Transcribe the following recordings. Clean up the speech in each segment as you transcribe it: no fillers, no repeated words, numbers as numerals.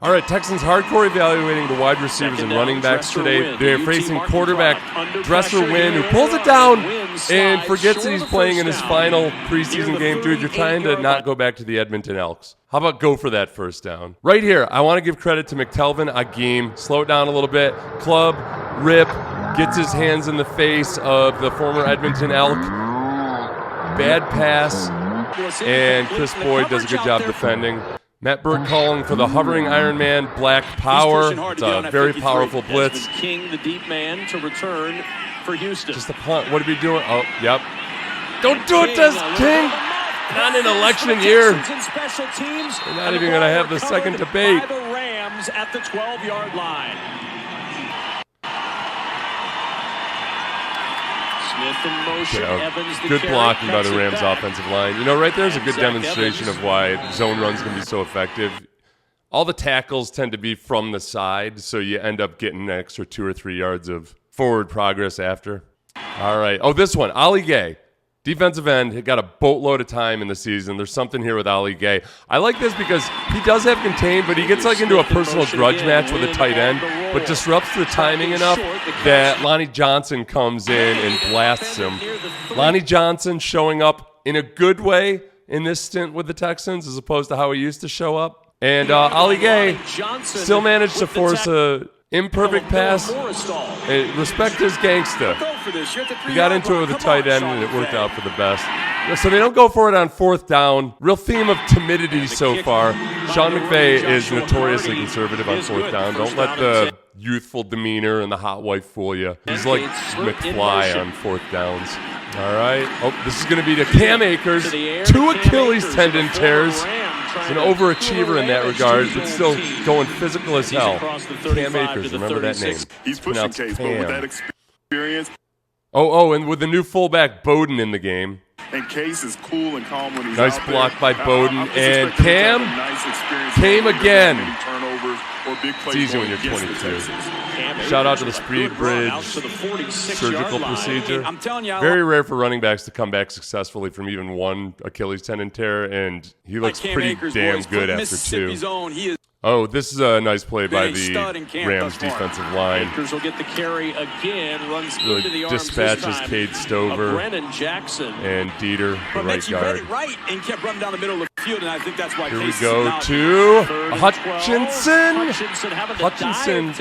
All right, Texans hardcore evaluating the wide receivers and running backs today. They're facing quarterback Dresser Wynn, who pulls it down and forgets that he's playing in his final preseason game. Dude, you're trying to not go back to the Edmonton Elks. How about go for that first down? Right here, I want to give credit to McTelvin Agim. Slow it down a little bit. Club, rip, gets his hands in the face of the former Edmonton Elk. Bad pass, and Chris Boyd does a good job defending. Matt Burke calling for the hovering Iron Man Black Power. It's a very powerful blitz. King, the deep man, to return for Houston. Just a punt. What are we doing? Oh, yep. Don't do it to King. Not in election year. We're not even going to have the second debate. The Rams at the 12-yard line. Smith in motion. Evans, good blocking by the Rams offensive line. You know, right there's a good demonstration of why zone runs can be so effective. All the tackles tend to be from the side, so you end up getting an extra 2 or 3 yards of forward progress after. All right. Oh, this one, Ali Gay. Defensive end, he got a boatload of time in the season. There's something here with Ali Gay. I like this because he does have contained, but he gets like into a personal grudge match with a tight end, but disrupts the timing enough that Lonnie Johnson comes in and blasts him. Lonnie Johnson showing up in a good way in this stint with the Texans as opposed to how he used to show up. And Ali Gay still managed to force a imperfect pass. Hey, respect his gangsta. He got into it with a tight end, and it worked out for the best. So they don't go for it on fourth down. Real theme of timidity so far. Sean McVay is notoriously conservative on fourth down. Don't let the youthful demeanor and the hot wife fool you. He's like McFly on fourth downs. All right. Oh, this is going to be to Cam Akers. 2 Achilles tendon tears. He's an overachiever in that regard, but still going physical as hell. Cam Akers, remember that name. He's pushing Case, but with that experience. Oh, and with the new fullback Bowden in the game. And Case is cool and calm when he's nice out block there. by Bowden, and Cam came again. It's easy when you're 22. Shout out to the Speed Bridge surgical procedure. Very rare for running backs to come back successfully from even one Achilles tendon tear, and he looks pretty damn good after 2. Oh, this is a nice play by the Rams defensive line. Akers will get the carry again, runs really into the arms dispatches Cade Stover Brennan Jackson and Dieter, the right guard. Read it right and kept running down the middle of the field, and I think that's why. Here we go to Hutchinson. Hutchinson,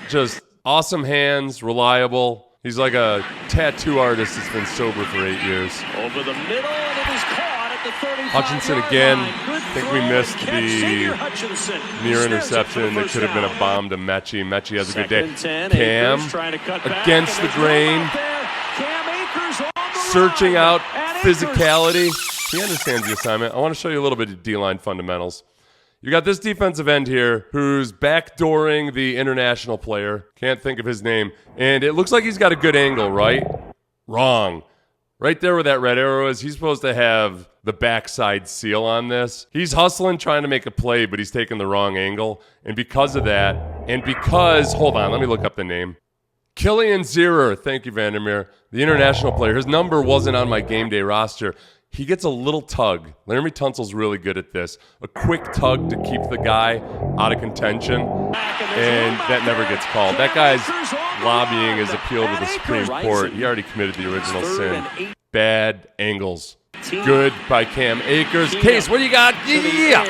just awesome hands, reliable. He's like a tattoo artist that's been sober for 8 years. Over the middle, and it is caught at the 35. Hutchinson again. I think we missed the near interception. That could have been a bomb to Mechie. Mechie has a good day. Cam against the grain. Searching out physicality. He understands the assignment. I want to show you a little bit of D-line fundamentals. You got this defensive end here who's backdooring the international player. Can't think of his name. And it looks like he's got a good angle, right? Wrong. Right there where that red arrow is, he's supposed to have the backside seal on this. He's hustling, trying to make a play, but he's taking the wrong angle. And because of that, hold on, let me look up the name. Killian Zierer, thank you, Vandermeer, the international player. His number wasn't on my game day roster. He gets a little tug. Laramie Tunsil's really good at this. A quick tug to keep the guy out of contention, and that never gets called. That guy's lobbying his appeal to the Supreme Court. He already committed the original sin. Bad angles. Good by Cam Akers. Case, what do you got? Yeah!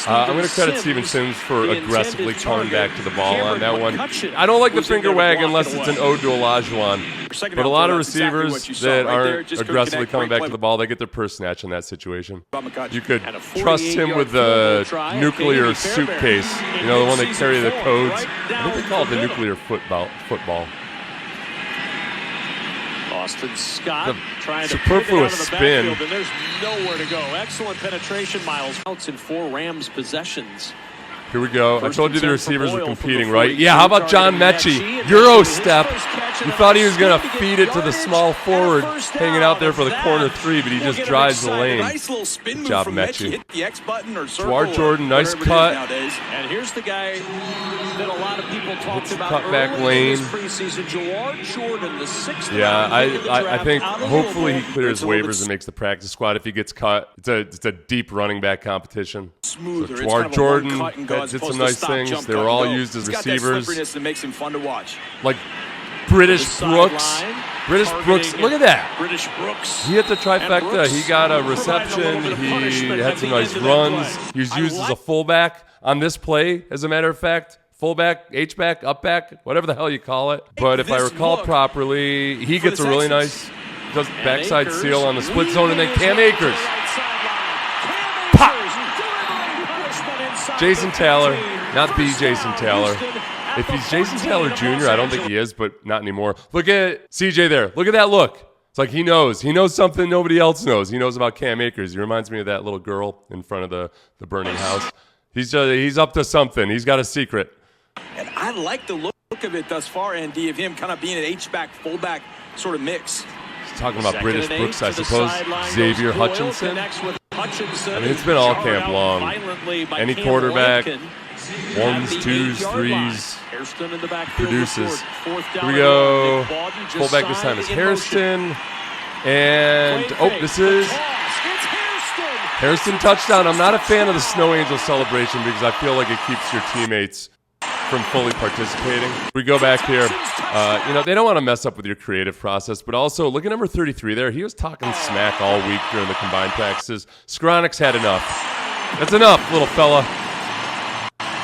I'm going to credit Steven Sims for aggressively coming back to the ball on that one. I don't like the finger wag unless it's an ode to Olajuwon. But a lot of receivers that aren't aggressively coming back to the ball, they get their purse snatched in that situation. You could trust him with the nuclear suitcase. You know, the one that carry the codes. I think they call it the nuclear football. Austin Scott trying to superfluous spin. And there's nowhere to go. Excellent penetration, Miles. Outs in 4 Rams possessions. Here we go. I told you the receivers were competing, right? Yeah, how about John Mechie? Euro step. You thought he was going to feed it to the small forward hanging out there for the corner 3, but he just drives the lane. Good job, Mechie. Dwar Jordan, nice cut. And here's the guy that a lot of people talked about cutback lane. Preseason, Dwar Jordan, the 6th. Yeah, I think hopefully he clears waivers and makes the practice squad if he gets cut. It's a deep running back competition. So Dwar Jordan, that back did some nice things. They were all used as receivers. That makes him fun to watch. Like British Brooks. British Brooks, look at that. British Brooks. He hit the trifecta. He got a reception. He had some nice runs. He was used as a fullback on this play, as a matter of fact. Fullback, H-back, up-back, whatever the hell you call it. But if I recall properly, he gets a really nice backside seal on the split zone, and then Cam Akers. Pop! Jason Taylor, not the Jason Taylor. If he's Jason Taylor Jr., I don't think he is, but not anymore. Look at CJ there. Look at that look. It's like he knows. He knows something nobody else knows. He knows about Cam Akers. He reminds me of that little girl in front of the burning house. He's up to something. He's got a secret. And I like the look of it thus far, Andy, of him kind of being an H-back, fullback sort of mix. He's talking about British Brooks, I suppose. Xavier Hutchinson. I mean, it's been all camp long. Any quarterback, ones, twos, threes, produces. Here we go. Fullback this time is Hairston. And, this is Hairston touchdown. I'm not a fan of the Snow Angel celebration because I feel like it keeps your teammates from fully participating. We go back here. They don't want to mess up with your creative process, but also look at number 33 there. He was talking smack all week during the combined practices. Skronik's had enough. That's enough, little fella.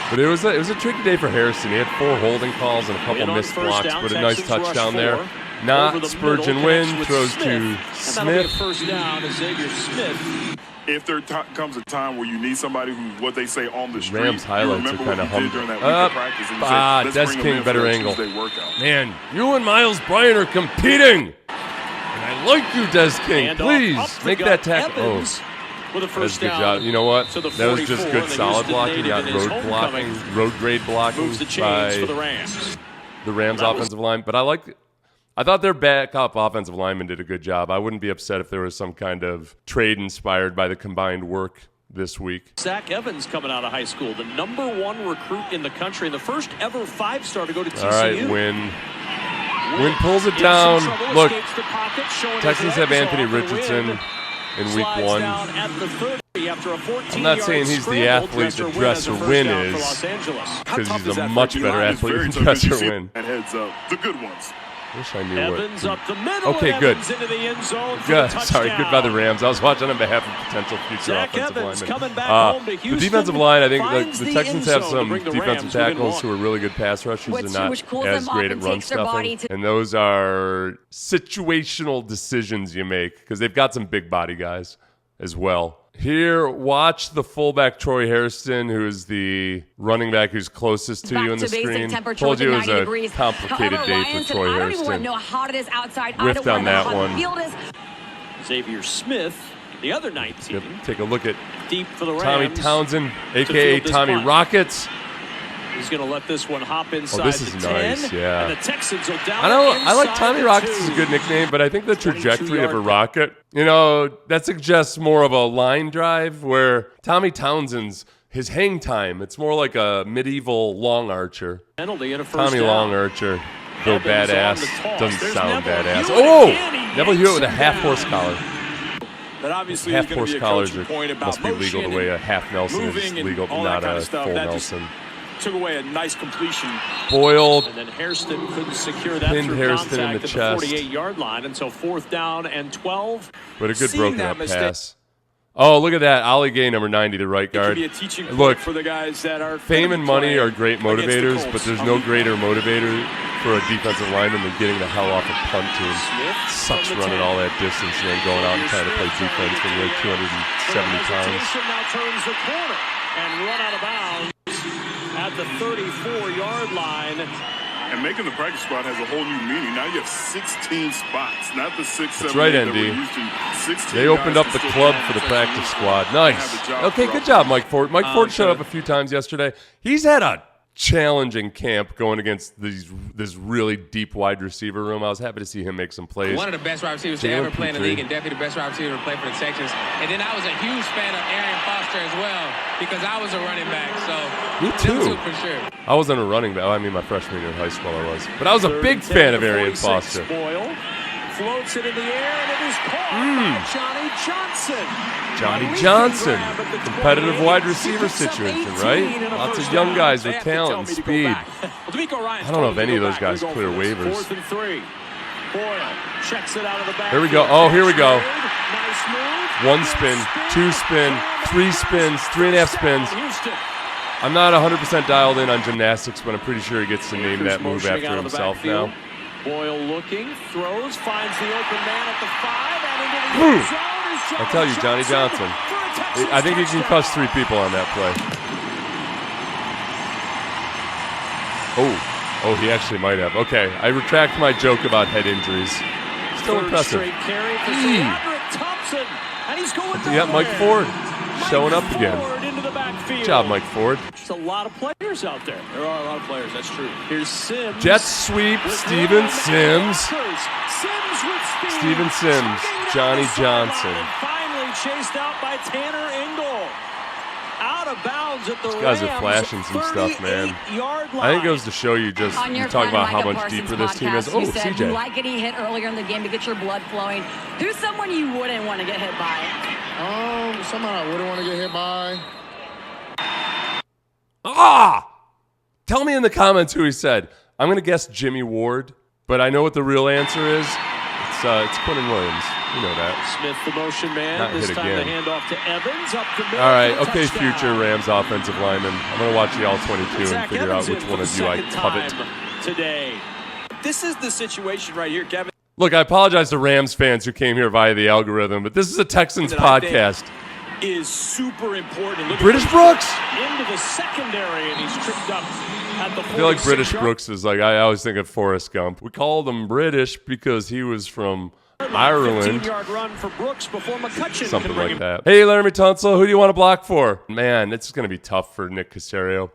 But it was a tricky day for Harrison. He had 4 holding calls and a couple missed blocks, but a nice touchdown there. Not Spurgeon Wynn, throws to Smith. First down to Xavier Smith. If there comes a time where you need somebody who's what they say on the street, Rams highlights are kind of humble. Des King, better angle. Man, you and Miles Bryant are competing. And I like you, Des King. Please make that tackle. With a first down. Good job. You know what? That was just good solid blocking, not road grade blocking by the Rams offensive line. But I thought their backup offensive lineman did a good job. I wouldn't be upset if there was some kind of trade inspired by the combined work this week. Zach Evans coming out of high school, the #1 recruit in the country, and the first ever 5-star to go to TCU. All right, Wynn pulls it down. Look, Texans have Anthony Richardson in week 1. I'm not saying he's the athlete that Dresser Wynn is, because he's a much better athlete than Dresser Wynn. Heads up, the good ones. Wish I knew Evans what. Up the middle. Okay, good. Into the end zone Good. Sorry, good by the Rams. I was watching on behalf of potential future Zach offensive Evans linemen. coming back home to Houston, the defensive line, I think finds the Texans have some defensive Rams tackles who are really good pass rushers and not as great at run stuffing. And those are situational decisions you make because they've got some big body guys as well. Here, watch the fullback Troy Hairston, who is the running back who's closest to you on the screen. Told you it was a complicated day for Troy Hairston. I don't even know how hot it is outside. Riffed on that one. Xavier Smith, the other 19. Yep. Take a look at deep for the Rams. Tommy Townsend, a.k.a. Tommy Rockets. He's going to let this one hop inside. Oh, this is nice, yeah. And the Texans will down I like Tommy Rockets is a good nickname, but I think the trajectory of a rocket, that suggests more of a line drive where Tommy Townsend's his hang time. It's more like a medieval long archer. Penalty and a first Tommy down. Long archer, though Evans badass, doesn't There's sound Neville badass. Hewitt. Oh, Neville Hewitt with a half horse collar. But obviously Half there's horse going to collars be a coaching point about must be legal the way a half Nelson is legal, not a full Nelson. Took away a nice completion. Boyle and then Hairston couldn't secure that pinned through Hairston in the contact chest. at the 48-yard line until 4th down and 12. But a good broken up pass. Oh, look at that. Ollie Gay, number 90, the right guard. It could be a teaching point Look, for the guys that are fame and money are great motivators, the but there's no greater motivator for a defensive lineman than getting the hell off a punt team. Sucks running all that distance and then going out and trying to play defense when you're 270 pounds. Now turns the corner and run out of bounds at the 34-yard line. And making the practice squad has a whole new meaning. Now you have 16 spots, not the 6, 7, That's right, 8 ND. that They opened up the club for the practice squad. Nice. Okay, good job, Mike Ford. Mike Ford showed up a few times yesterday. He's had a challenging camp going against this really deep wide receiver room. I was happy to see him make some plays. One of the best wide receivers to ever play in the league, and definitely the best wide receiver to play for the Texans. And then I was a huge fan of Arian Foster as well because I was a running back. So me too, for sure. I wasn't a running back. I mean, my freshman year in high school I was, but I was a big fan of Arian Foster. Boyle floats it in the air, and it is caught by Johnny Johnson. Johnny Johnson, competitive wide receiver situation, right? Lots of young guys with talent and speed. I don't know if any of those guys clear waivers. 4th and 3. Boyle checks it out of the back. Here we go. Oh, here we go. Nice move. 1 spin, 2 spin, 3 spins, 3.5 spins. Houston. I'm not 100% dialed in on gymnastics, but I'm pretty sure he gets to name that move after himself now. Boyle looking, throws, finds the open man at the 5, and into the end zone is I tell you, Johnny Johnson. I think he can cuss 3 people on that play. Oh, he actually might have. Okay, I retract my joke about head injuries. Still impressive. Straight carry for Cedric Thompson, and he's going You got Mike Ford showing up again. into the backfield. Good job, Mike Ford. There's a lot of players out there. There are a lot of players. That's true. Here's Sims. Jet sweep, Steven Sims. Sims with speed. Steven Sims, Johnny Johnson. And finally chased out by Tanner Engel. Out of bounds at the These guys are Rams' flashing some stuff, man. 38-yard line. I think it goes to show you just, On you your talk friend about how Micah much Parsons deeper this team is. podcast, Oh, you said CJ. you like getting hit earlier in the game to get your blood flowing. Who's someone you wouldn't want to get hit by? Someone I wouldn't want to get hit by. Tell me in the comments who he said. I'm going to guess Jimmy Ward, but I know what the real answer is. It's Quentin Williams. You know that. Smith, the motion man. Not this hit time again. the handoff to Evans. Up the middle. All right, for a okay, touchdown. future Rams offensive lineman. I'm going to watch the All-22 and Zach figure out Evans which in one for of the you I second covet. time today. This is the situation right here, Kevin. Look, I apologize to Rams fans who came here via the algorithm, but this is a Texans That I think podcast. Is super important. Look at British this. Brooks? Into the secondary, and he's tripped up at the I feel like British 46-yard Brooks is like, I always think of Forrest Gump. We called him British because he was from Ireland. 15-yard run for Brooks before McCutcheon Something can bring like him. that. Hey, Laramie Tunsil, who do you want to block for? Man, it's going to be tough for Nick Caserio.